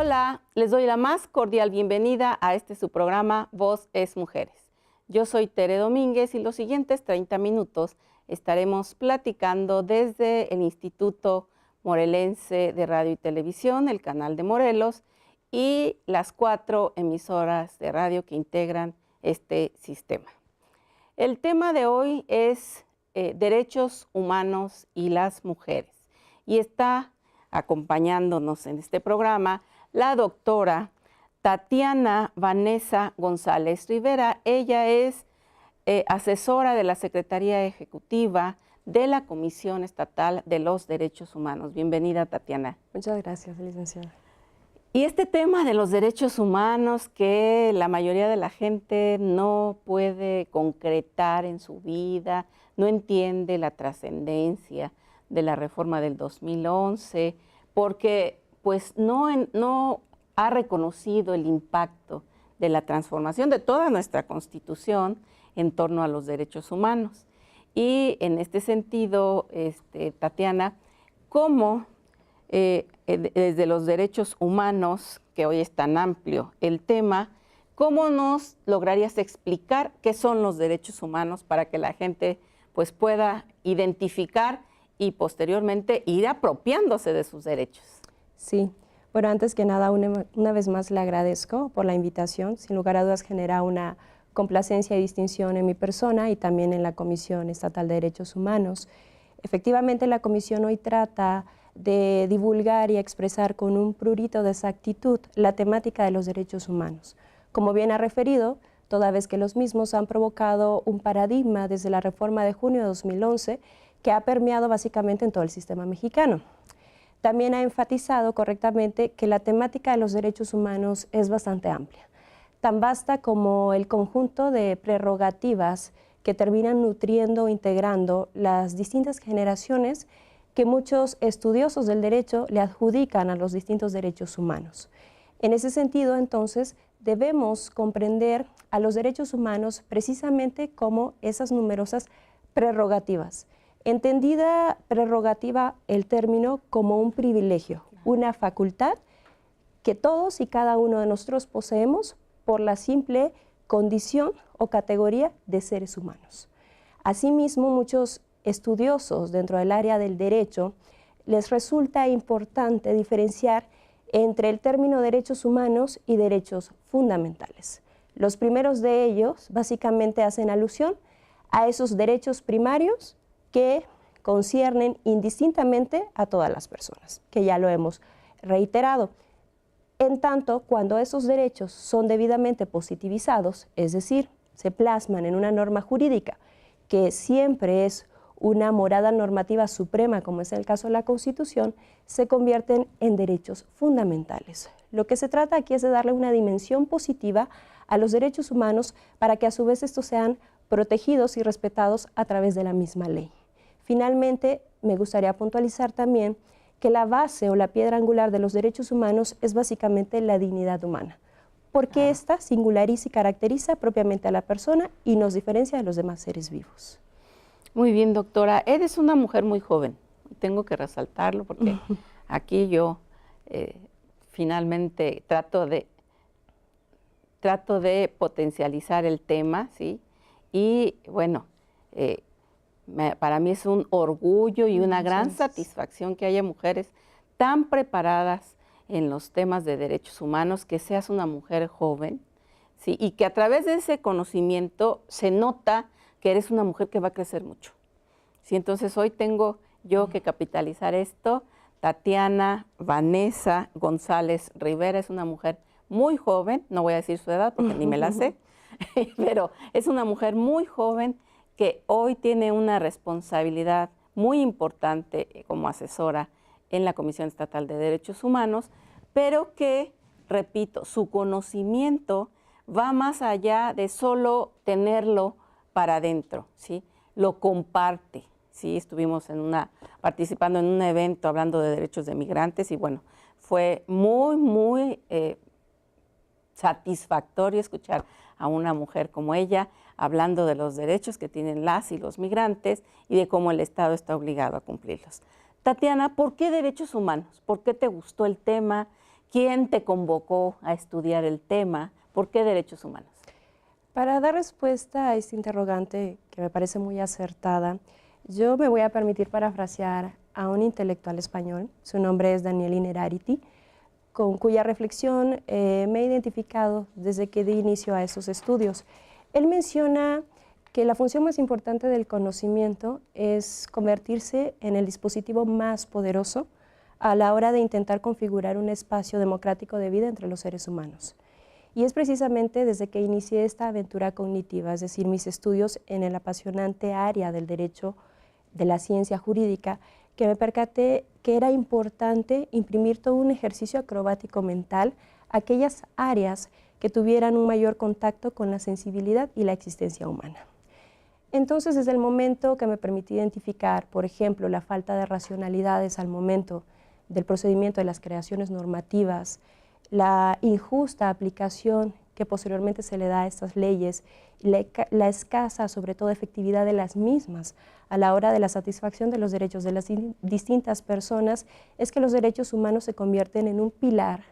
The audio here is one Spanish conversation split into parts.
Hola, les doy la más cordial bienvenida a su programa Voz es Mujeres. Yo soy Tere Domínguez y los siguientes 30 minutos estaremos platicando desde el Instituto Morelense de Radio y Televisión, el canal de Morelos, y las 4 emisoras de radio que integran este sistema. El tema de hoy es derechos humanos y las mujeres. Y está acompañándonos en este programa la doctora Tatiana Vanessa González Rivera. Ella es asesora de la Secretaría Ejecutiva de la Comisión Estatal de los Derechos Humanos. Bienvenida, Tatiana. Muchas gracias, licenciada. Y este tema de los derechos humanos que la mayoría de la gente no puede concretar en su vida, no entiende la trascendencia de la reforma del 2011, porque pues no ha reconocido el impacto de la transformación de toda nuestra Constitución en torno a los derechos humanos. Y en este sentido, Tatiana, ¿cómo desde los derechos humanos, que hoy es tan amplio el tema, cómo nos lograrías explicar qué son los derechos humanos para que la gente pues pueda identificar y posteriormente ir apropiándose de sus derechos? Sí, bueno, antes que nada, una vez más le agradezco por la invitación. Sin lugar a dudas genera una complacencia y distinción en mi persona y también en la Comisión Estatal de Derechos Humanos. Efectivamente, la Comisión hoy trata de divulgar y expresar con un prurito de exactitud la temática de los derechos humanos. Como bien ha referido, toda vez que los mismos han provocado un paradigma desde la reforma de junio de 2011 que ha permeado básicamente en todo el sistema mexicano. También ha enfatizado correctamente que la temática de los derechos humanos es bastante amplia, tan vasta como el conjunto de prerrogativas que terminan nutriendo o integrando las distintas generaciones que muchos estudiosos del derecho le adjudican a los distintos derechos humanos. En ese sentido, entonces, debemos comprender a los derechos humanos precisamente como esas numerosas prerrogativas. Entendida prerrogativa el término como un privilegio, una facultad que todos y cada uno de nosotros poseemos por la simple condición o categoría de seres humanos. Asimismo, muchos estudiosos dentro del área del derecho les resulta importante diferenciar entre el término derechos humanos y derechos fundamentales. Los primeros de ellos básicamente hacen alusión a esos derechos primarios que conciernen indistintamente a todas las personas, que ya lo hemos reiterado. En tanto, cuando esos derechos son debidamente positivizados, es decir, se plasman en una norma jurídica que siempre es una morada normativa suprema, como es el caso de la Constitución, se convierten en derechos fundamentales. Lo que se trata aquí es de darle una dimensión positiva a los derechos humanos para que a su vez estos sean protegidos y respetados a través de la misma ley. Finalmente, me gustaría puntualizar también que la base o la piedra angular de los derechos humanos es básicamente la dignidad humana, porque ésta singulariza y caracteriza propiamente a la persona y nos diferencia de los demás seres vivos. Muy bien, doctora. Eres una mujer muy joven. Tengo que resaltarlo porque aquí yo finalmente trato de potencializar el tema, ¿sí? Y bueno, para mí es un orgullo y una gran satisfacción que haya mujeres tan preparadas en los temas de derechos humanos, que seas una mujer joven, ¿sí? Y que a través de ese conocimiento se nota que eres una mujer que va a crecer mucho. ¿Sí? Entonces hoy tengo yo que capitalizar esto. Tatiana Vanessa González Rivera es una mujer muy joven, no voy a decir su edad porque ni me la sé, pero es una mujer muy joven que hoy tiene una responsabilidad muy importante como asesora en la Comisión Estatal de Derechos Humanos, pero que, repito, su conocimiento va más allá de solo tenerlo para adentro, ¿sí? Lo comparte, ¿sí? Estuvimos participando en un evento hablando de derechos de migrantes y bueno, fue muy satisfactorio escuchar a una mujer como ella hablando de los derechos que tienen las y los migrantes y de cómo el Estado está obligado a cumplirlos. Tatiana, ¿por qué derechos humanos? ¿Por qué te gustó el tema? ¿Quién te convocó a estudiar el tema? ¿Por qué derechos humanos? Para dar respuesta a este interrogante, que me parece muy acertada, yo me voy a permitir parafrasear a un intelectual español, su nombre es Daniel Innerarity, con cuya reflexión me he identificado desde que di inicio a esos estudios. Él menciona que la función más importante del conocimiento es convertirse en el dispositivo más poderoso a la hora de intentar configurar un espacio democrático de vida entre los seres humanos. Y es precisamente desde que inicié esta aventura cognitiva, es decir, mis estudios en el apasionante área del derecho, de la ciencia jurídica, que me percaté que era importante imprimir todo un ejercicio acrobático mental a aquellas áreas que tuvieran un mayor contacto con la sensibilidad y la existencia humana. Entonces, desde el momento que me permití identificar, por ejemplo, la falta de racionalidades al momento del procedimiento de las creaciones normativas, la injusta aplicación que posteriormente se le da a estas leyes, la escasa, sobre todo, efectividad de las mismas a la hora de la satisfacción de los derechos de las distintas personas, es que los derechos humanos se convierten en un pilar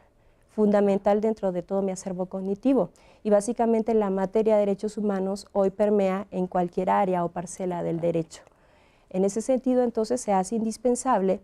fundamental dentro de todo mi acervo cognitivo. Y básicamente la materia de derechos humanos hoy permea en cualquier área o parcela del derecho. En ese sentido, entonces, se hace indispensable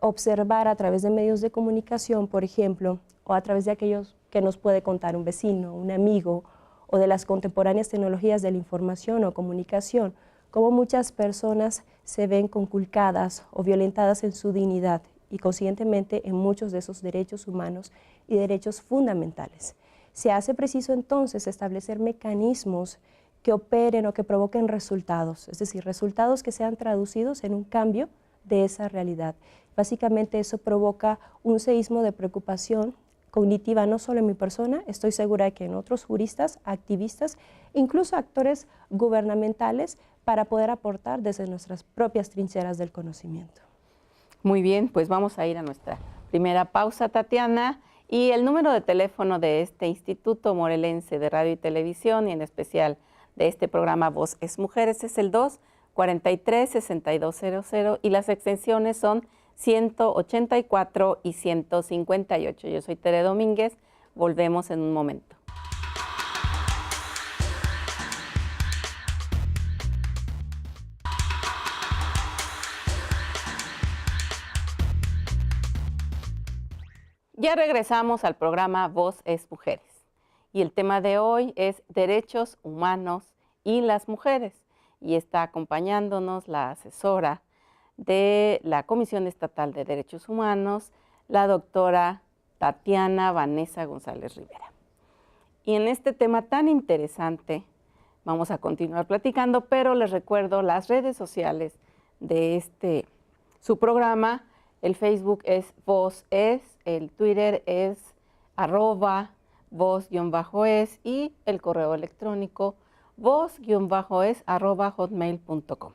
observar a través de medios de comunicación, por ejemplo, o a través de aquellos que nos puede contar un vecino, un amigo, o de las contemporáneas tecnologías de la información o comunicación, cómo muchas personas se ven conculcadas o violentadas en su dignidad y conscientemente en muchos de esos derechos humanos y derechos fundamentales. Se hace preciso entonces establecer mecanismos que operen o que provoquen resultados, es decir, resultados que sean traducidos en un cambio de esa realidad. Básicamente eso provoca un seísmo de preocupación cognitiva no solo en mi persona, estoy segura de que en otros juristas, activistas, incluso actores gubernamentales, para poder aportar desde nuestras propias trincheras del conocimiento. Muy bien, pues vamos a ir a nuestra primera pausa, Tatiana, y el número de teléfono de este Instituto Morelense de Radio y Televisión, y en especial de este programa Voz es Mujeres, es el 243-6200, y las extensiones son 184 y 158. Yo soy Tere Domínguez, volvemos en un momento. Ya regresamos al programa Voz es Mujeres, y el tema de hoy es derechos humanos y las mujeres, y está acompañándonos la asesora de la Comisión Estatal de Derechos Humanos, la doctora Tatiana Vanessa González Rivera. Y en este tema tan interesante vamos a continuar platicando, pero les recuerdo las redes sociales de su programa. El Facebook es Voz Es, el Twitter es @voz_es y el correo electrónico voz-es@hotmail.com.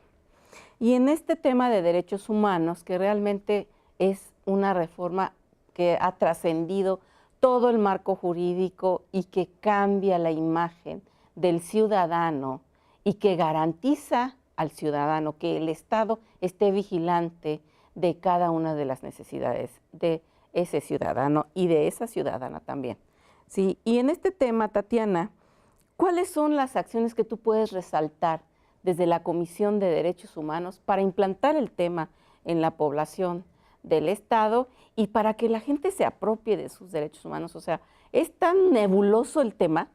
Y en este tema de derechos humanos, que realmente es una reforma que ha trascendido todo el marco jurídico y que cambia la imagen del ciudadano y que garantiza al ciudadano que el Estado esté vigilante de cada una de las necesidades de ese ciudadano y de esa ciudadana también. Sí, y en este tema, Tatiana, ¿cuáles son las acciones que tú puedes resaltar desde la Comisión de Derechos Humanos para implantar el tema en la población del Estado y para que la gente se apropie de sus derechos humanos? O sea, es tan nebuloso el tema,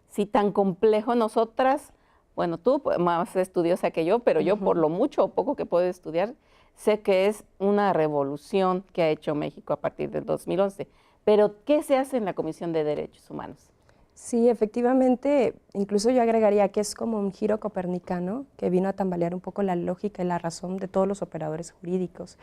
sí, tan complejo. Nosotras, bueno, tú más estudiosa que yo, pero yo por lo mucho o poco que puedo estudiar, sé que es una revolución que ha hecho México a partir del 2011. Pero, ¿qué se hace en la Comisión de Derechos Humanos? Sí, efectivamente, incluso yo agregaría que es como un giro copernicano que vino a tambalear un poco la lógica y la razón de todos los operadores jurídicos.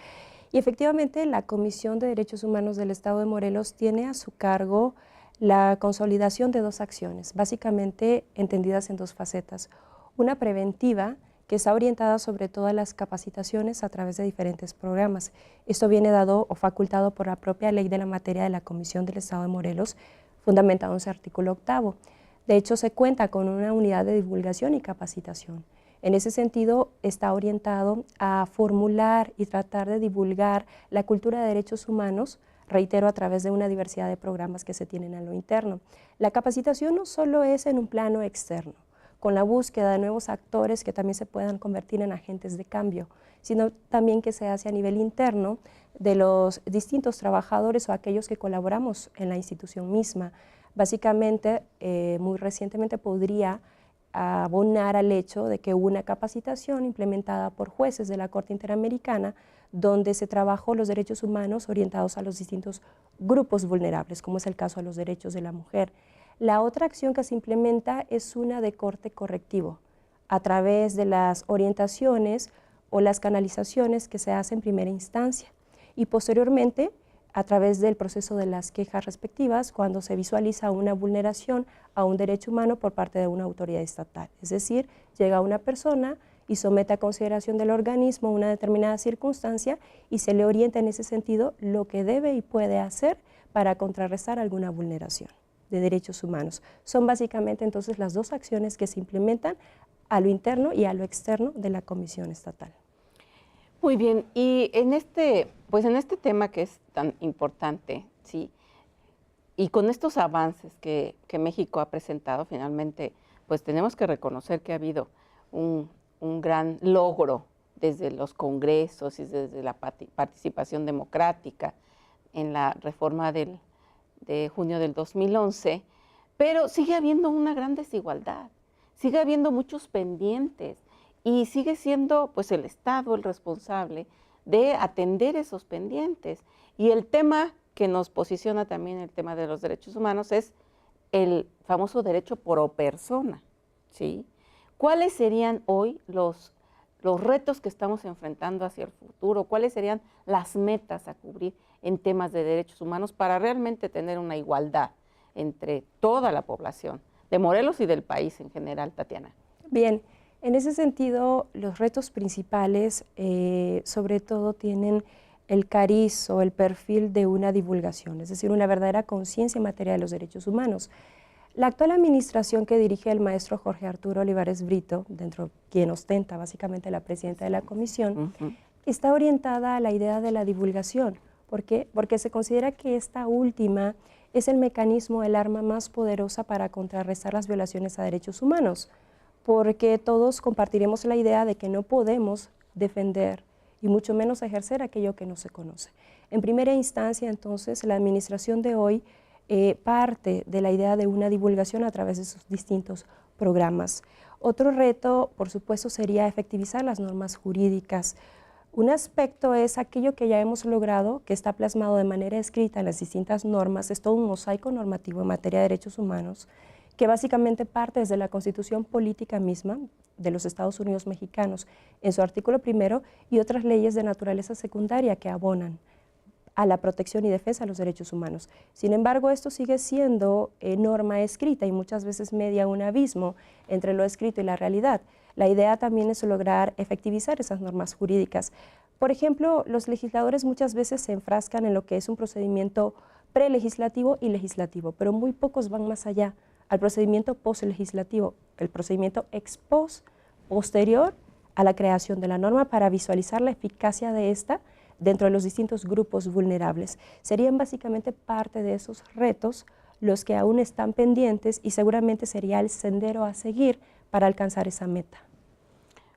Y efectivamente la Comisión de Derechos Humanos del Estado de Morelos tiene a su cargo la consolidación de dos acciones, básicamente entendidas en dos facetas. Una preventiva, que está orientada sobre todo a las capacitaciones a través de diferentes programas. Esto viene dado o facultado por la propia ley de la materia de la Comisión del Estado de Morelos, fundamentado en su artículo 8º. De hecho, se cuenta con una unidad de divulgación y capacitación. En ese sentido, está orientado a formular y tratar de divulgar la cultura de derechos humanos reitero, a través de una diversidad de programas que se tienen a lo interno. La capacitación no solo es en un plano externo, con la búsqueda de nuevos actores que también se puedan convertir en agentes de cambio, sino también que se hace a nivel interno de los distintos trabajadores o aquellos que colaboramos en la institución misma. Básicamente, muy recientemente podría abonar al hecho de que hubo una capacitación implementada por jueces de la Corte Interamericana donde se trabajó los derechos humanos orientados a los distintos grupos vulnerables, como es el caso de los derechos de la mujer. La otra acción que se implementa es una de corte correctivo, a través de las orientaciones o las canalizaciones que se hacen en primera instancia y posteriormente a través del proceso de las quejas respectivas cuando se visualiza una vulneración a un derecho humano por parte de una autoridad estatal. Es decir, llega una persona y somete a consideración del organismo una determinada circunstancia y se le orienta en ese sentido lo que debe y puede hacer para contrarrestar alguna vulneración de derechos humanos. Son básicamente entonces las dos acciones que se implementan a lo interno y a lo externo de la Comisión Estatal. Muy bien, y en este tema que es tan importante, ¿sí? Y con estos avances que México ha presentado, finalmente, pues tenemos que reconocer que ha habido un gran logro desde los congresos y desde la participación democrática en la reforma de junio del 2011, pero sigue habiendo una gran desigualdad, sigue habiendo muchos pendientes y sigue siendo pues el Estado el responsable de atender esos pendientes. Y el tema que nos posiciona también, el tema de los derechos humanos, es el famoso derecho pro persona, ¿sí? ¿Cuáles serían hoy los retos que estamos enfrentando hacia el futuro? ¿Cuáles serían las metas a cubrir en temas de derechos humanos para realmente tener una igualdad entre toda la población de Morelos y del país en general, Tatiana? Bien, en ese sentido, los retos principales sobre todo tienen el cariz o el perfil de una divulgación, es decir, una verdadera conciencia en materia de los derechos humanos. La actual administración que dirige el maestro Jorge Arturo Olivares Brito, quien ostenta básicamente la presidenta de la comisión, está orientada a la idea de la divulgación. ¿Por qué? Porque se considera que esta última es el mecanismo, el arma más poderosa para contrarrestar las violaciones a derechos humanos, porque todos compartiremos la idea de que no podemos defender y mucho menos ejercer aquello que no se conoce. En primera instancia, entonces, la administración de hoy parte de la idea de una divulgación a través de sus distintos programas. Otro reto, por supuesto, sería efectivizar las normas jurídicas. Un aspecto es aquello que ya hemos logrado, que está plasmado de manera escrita en las distintas normas, es todo un mosaico normativo en materia de derechos humanos, que básicamente parte desde la Constitución Política misma de los Estados Unidos mexicanos, en su artículo primero, y otras leyes de naturaleza secundaria que abonan a la protección y defensa de los derechos humanos. Sin embargo, esto sigue siendo norma escrita y muchas veces media un abismo entre lo escrito y la realidad. La idea también es lograr efectivizar esas normas jurídicas. Por ejemplo, los legisladores muchas veces se enfrascan en lo que es un procedimiento prelegislativo y legislativo, pero muy pocos van más allá al procedimiento postlegislativo, el procedimiento ex post, posterior a la creación de la norma para visualizar la eficacia de esta dentro de los distintos grupos vulnerables. Serían básicamente parte de esos retos los que aún están pendientes y seguramente sería el sendero a seguir para alcanzar esa meta.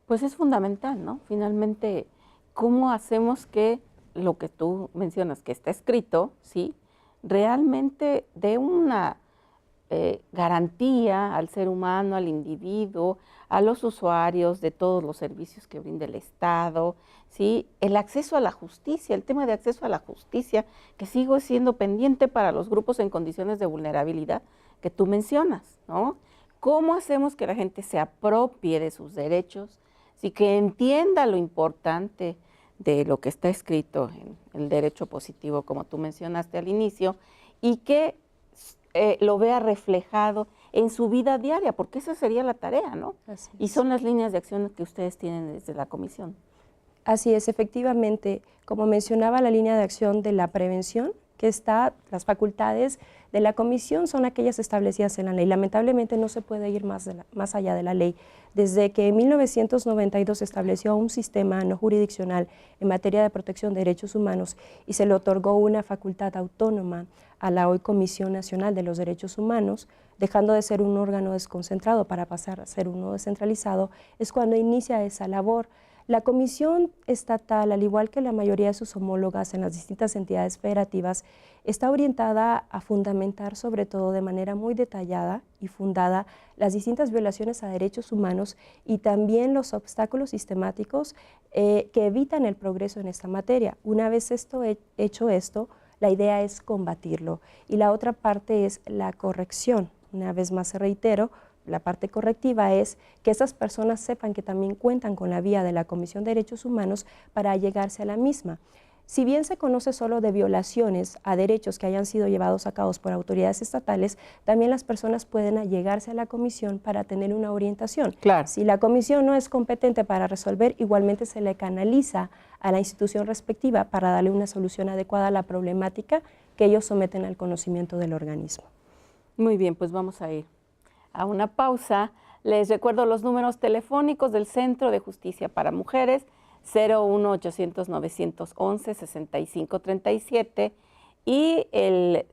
Pues es fundamental, ¿no? Finalmente, ¿cómo hacemos que lo que tú mencionas, que está escrito, ¿sí?, realmente dé una garantía al ser humano, al individuo, a los usuarios de todos los servicios que brinda el Estado, ¿sí? El acceso a la justicia, el tema de acceso a la justicia, que sigue siendo pendiente para los grupos en condiciones de vulnerabilidad que tú mencionas, ¿no? ¿Cómo hacemos que la gente se apropie de sus derechos, sí, que entienda lo importante de lo que está escrito en el derecho positivo, como tú mencionaste al inicio, y que lo vea reflejado en su vida diaria, porque esa sería la tarea, ¿no? Y son las líneas de acción que ustedes tienen desde la comisión. Así es, efectivamente, como mencionaba, la línea de acción de la prevención que las facultades de la comisión son aquellas establecidas en la ley. Lamentablemente no se puede ir más allá de la ley. Desde que en 1992 se estableció un sistema no jurisdiccional en materia de protección de derechos humanos y se le otorgó una facultad autónoma a la hoy Comisión Nacional de los Derechos Humanos, dejando de ser un órgano desconcentrado para pasar a ser uno descentralizado, es cuando inicia esa labor. La Comisión Estatal, al igual que la mayoría de sus homólogas en las distintas entidades federativas, está orientada a fundamentar, sobre todo de manera muy detallada y fundada, las distintas violaciones a derechos humanos y también los obstáculos sistemáticos que evitan el progreso en esta materia. Una vez hecho esto, la idea es combatirlo. Y la otra parte es la corrección. Una vez más reitero, la parte correctiva es que esas personas sepan que también cuentan con la vía de la Comisión de Derechos Humanos para llegarse a la misma. Si bien se conoce solo de violaciones a derechos que hayan sido llevados a cabo por autoridades estatales, también las personas pueden allegarse a la comisión para tener una orientación. Claro. Si la comisión no es competente para resolver, igualmente se le canaliza a la institución respectiva para darle una solución adecuada a la problemática que ellos someten al conocimiento del organismo. Muy bien, pues vamos a ir a una pausa. Les recuerdo los números telefónicos del Centro de Justicia para Mujeres, 01800-911-6537 y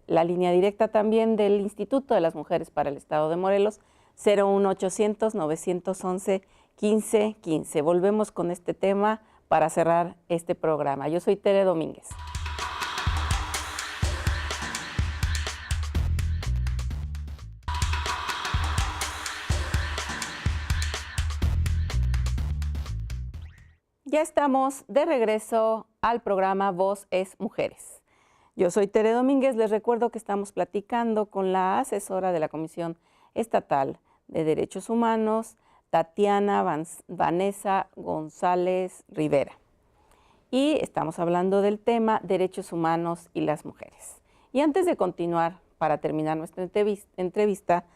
la línea directa también del Instituto de las Mujeres para el Estado de Morelos, 01800-911-1515. Volvemos con este tema para cerrar este programa. Yo soy Tere Domínguez. Ya estamos de regreso al programa Voz es Mujeres. Yo soy Tere Domínguez, les recuerdo que estamos platicando con la asesora de la Comisión Estatal de Derechos Humanos, Tatiana Vanessa González Rivera. Y estamos hablando del tema Derechos Humanos y las Mujeres. Y antes de continuar, para terminar nuestra entrevista,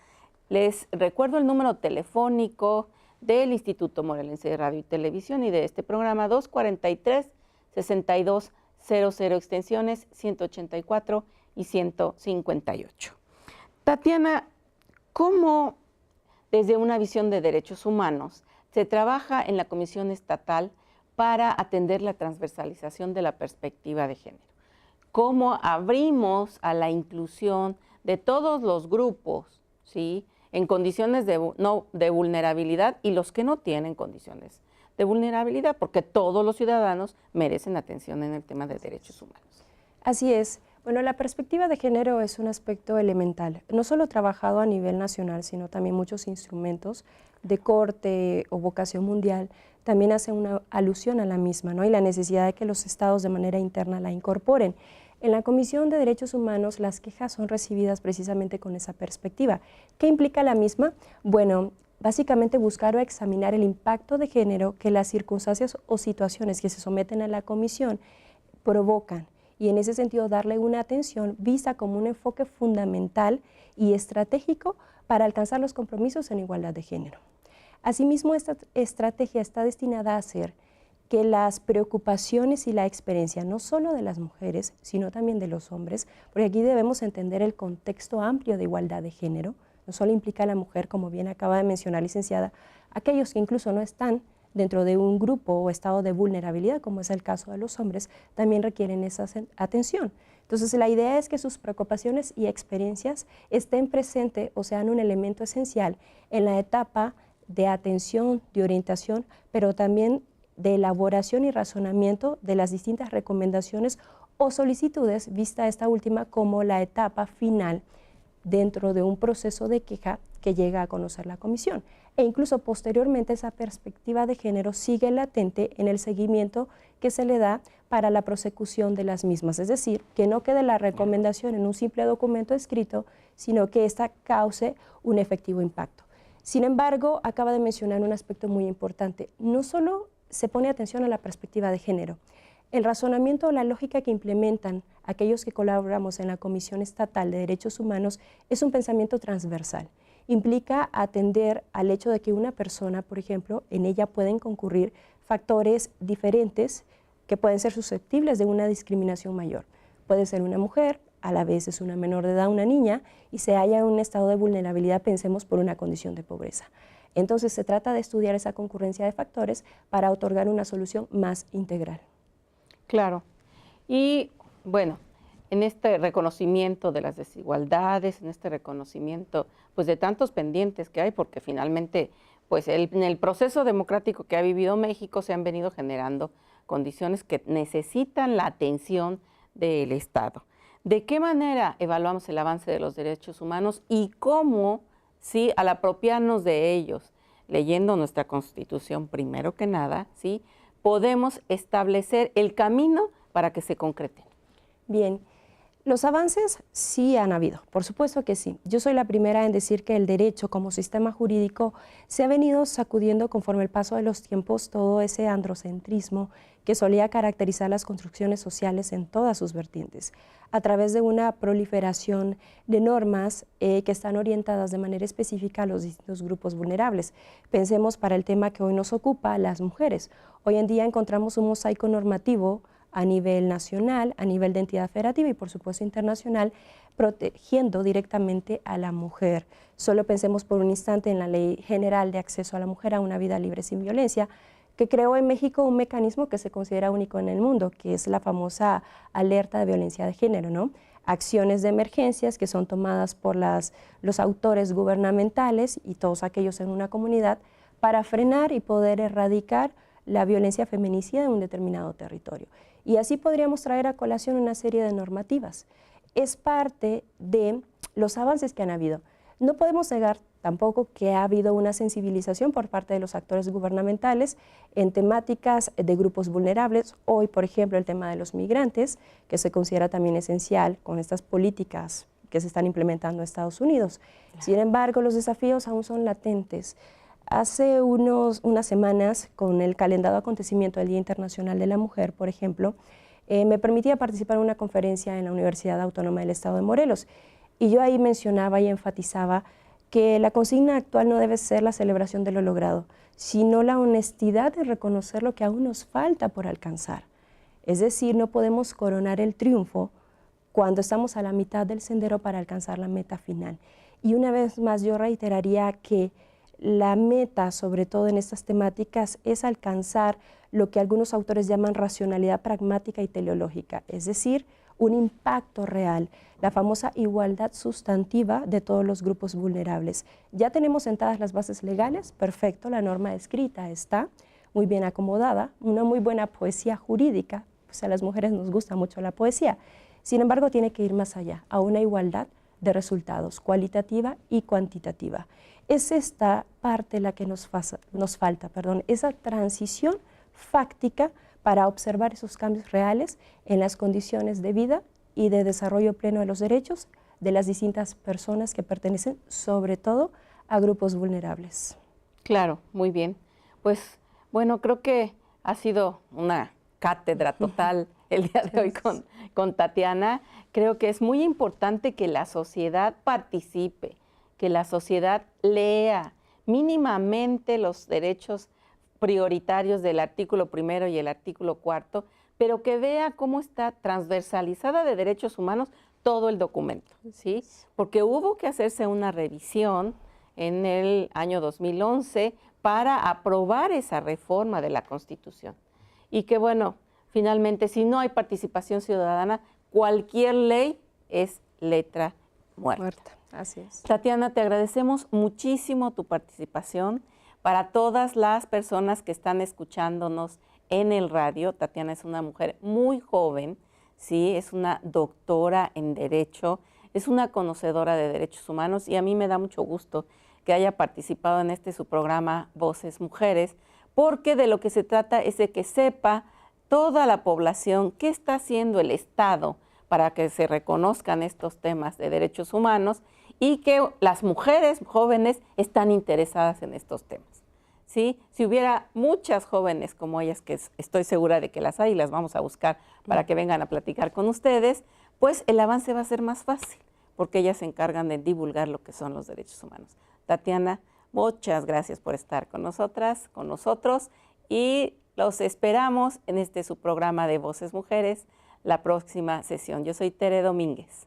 les recuerdo el número telefónico del Instituto Morelense de Radio y Televisión y de este programa, 243-6200, extensiones 184 y 158. Tatiana, ¿cómo desde una visión de derechos humanos se trabaja en la Comisión Estatal para atender la transversalización de la perspectiva de género? ¿Cómo abrimos a la inclusión de todos los grupos, ¿sí?, en condiciones de vulnerabilidad y los que no tienen condiciones de vulnerabilidad, porque todos los ciudadanos merecen atención en el tema de derechos humanos? Así es. Bueno, la perspectiva de género es un aspecto elemental, no solo trabajado a nivel nacional, sino también muchos instrumentos de corte o vocación mundial también hacen una alusión a la misma, ¿no? Y la necesidad de que los estados de manera interna la incorporen. En la Comisión de Derechos Humanos las quejas son recibidas precisamente con esa perspectiva. ¿Qué implica la misma? Bueno, básicamente buscar o examinar el impacto de género que las circunstancias o situaciones que se someten a la comisión provocan y en ese sentido darle una atención vista como un enfoque fundamental y estratégico para alcanzar los compromisos en igualdad de género. Asimismo, esta estrategia está destinada a hacer que las preocupaciones y la experiencia, no solo de las mujeres, sino también de los hombres, porque aquí debemos entender el contexto amplio de igualdad de género, no solo implica a la mujer, como bien acaba de mencionar, licenciada, aquellos que incluso no están dentro de un grupo o estado de vulnerabilidad, como es el caso de los hombres, también requieren esa atención. Entonces, la idea es que sus preocupaciones y experiencias estén presentes o sean un elemento esencial en la etapa de atención, de orientación, pero también de elaboración y razonamiento de las distintas recomendaciones o solicitudes, vista esta última como la etapa final dentro de un proceso de queja que llega a conocer la comisión. E incluso posteriormente esa perspectiva de género sigue latente en el seguimiento que se le da para la prosecución de las mismas, es decir, que no quede la recomendación en un simple documento escrito, sino que ésta cause un efectivo impacto. Sin embargo, acaba de mencionar un aspecto muy importante, no solo se pone atención a la perspectiva de género. El razonamiento o la lógica que implementan aquellos que colaboramos en la Comisión Estatal de Derechos Humanos es un pensamiento transversal. Implica atender al hecho de que una persona, por ejemplo, en ella pueden concurrir factores diferentes que pueden ser susceptibles de una discriminación mayor. Puede ser una mujer, a la vez es una menor de edad, una niña, y se halla en un estado de vulnerabilidad, pensemos, por una condición de pobreza. Entonces se trata de estudiar esa concurrencia de factores para otorgar una solución más integral. Claro. Y bueno, en este reconocimiento de las desigualdades, en este reconocimiento pues de tantos pendientes que hay, porque finalmente pues en el proceso democrático que ha vivido México se han venido generando condiciones que necesitan la atención del Estado. ¿De qué manera evaluamos el avance de los derechos humanos y cómo, sí, al apropiarnos de ellos, leyendo nuestra Constitución primero que nada, sí, podemos establecer el camino para que se concreten? Bien, los avances sí han habido, por supuesto que sí. Yo soy la primera en decir que el derecho como sistema jurídico se ha venido sacudiendo conforme el paso de los tiempos todo ese androcentrismo que solía caracterizar las construcciones sociales en todas sus vertientes, a través de una proliferación de normas que están orientadas de manera específica a los distintos grupos vulnerables. Pensemos para el tema que hoy nos ocupa, las mujeres. Hoy en día encontramos un mosaico normativo a nivel nacional, a nivel de entidad federativa y por supuesto internacional, protegiendo directamente a la mujer. Solo pensemos por un instante en la Ley General de Acceso a la Mujer a una Vida Libre sin Violencia, que creó en México un mecanismo que se considera único en el mundo, que es la famosa alerta de violencia de género, ¿no? Acciones de emergencias que son tomadas por los autores gubernamentales y todos aquellos en una comunidad para frenar y poder erradicar la violencia feminicida en un determinado territorio. Y así podríamos traer a colación una serie de normativas. Es parte de los avances que han habido. No podemos negar tampoco que ha habido una sensibilización por parte de los actores gubernamentales en temáticas de grupos vulnerables. Hoy, por ejemplo, el tema de los migrantes, que se considera también esencial con estas políticas que se están implementando en Estados Unidos. Claro. Sin embargo, los desafíos aún son latentes. Hace unas semanas, con el calendado acontecimiento del Día Internacional de la Mujer, por ejemplo, me permitía participar en una conferencia en la Universidad Autónoma del Estado de Morelos. Y yo ahí mencionaba y enfatizaba que la consigna actual no debe ser la celebración de lo logrado, sino la honestidad de reconocer lo que aún nos falta por alcanzar. Es decir, no podemos coronar el triunfo cuando estamos a la mitad del sendero para alcanzar la meta final. Y una vez más yo reiteraría que la meta, sobre todo en estas temáticas, es alcanzar lo que algunos autores llaman racionalidad pragmática y teleológica, es decir, un impacto real, la famosa igualdad sustantiva de todos los grupos vulnerables. Ya tenemos sentadas las bases legales, perfecto, la norma escrita está muy bien acomodada, una muy buena poesía jurídica, pues a las mujeres nos gusta mucho la poesía. Sin embargo, tiene que ir más allá, a una igualdad de resultados, cualitativa y cuantitativa. Es esta parte la que nos falta, esa transición fáctica para observar esos cambios reales en las condiciones de vida y de desarrollo pleno de los derechos de las distintas personas que pertenecen, sobre todo, a grupos vulnerables. Claro, muy bien. Pues, bueno, creo que ha sido una cátedra total el día de hoy con Tatiana. Creo que es muy importante que la sociedad participe, que la sociedad lea mínimamente los derechos prioritarios del artículo 1 y el artículo 4, pero que vea cómo está transversalizada de derechos humanos todo el documento, ¿sí? Porque hubo que hacerse una revisión en el año 2011 para aprobar esa reforma de la Constitución. Y que bueno, finalmente, si no hay participación ciudadana, cualquier ley es letra muerta. Así es. Tatiana, te agradecemos muchísimo tu participación. Para todas las personas que están escuchándonos en el radio, Tatiana es una mujer muy joven, ¿sí? Es una doctora en Derecho, es una conocedora de derechos humanos y a mí me da mucho gusto que haya participado en su programa Voces Mujeres, porque de lo que se trata es de que sepa toda la población qué está haciendo el Estado para que se reconozcan estos temas de derechos humanos y que las mujeres jóvenes están interesadas en estos temas. ¿Sí? Si hubiera muchas jóvenes como ellas, que estoy segura de que las hay y las vamos a buscar para que vengan a platicar con ustedes, pues el avance va a ser más fácil, porque ellas se encargan de divulgar lo que son los derechos humanos. Tatiana, muchas gracias por estar con nosotras, con nosotros, y los esperamos en su programa de Voces Mujeres, la próxima sesión. Yo soy Tere Domínguez.